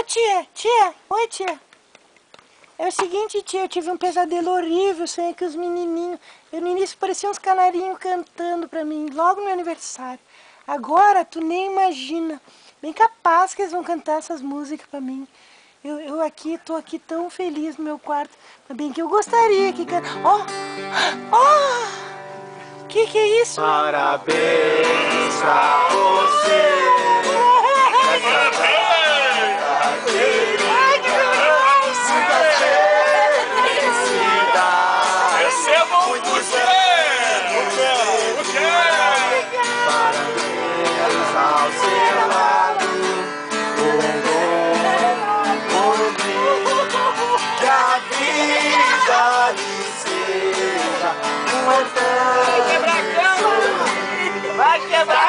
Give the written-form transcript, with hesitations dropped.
tia, oi tia. É o seguinte, tia, eu tive um pesadelo horrível, sonhei que os menininhos, no início pareciam uns canarinhos cantando pra mim, logo no meu aniversário. Agora, tu nem imagina, bem capaz que eles vão cantar essas músicas pra mim. Eu aqui, tô aqui tão feliz no meu quarto, mas bem que eu gostaria que cantasse. Que é isso? Parabéns pra você. Vai quebrar!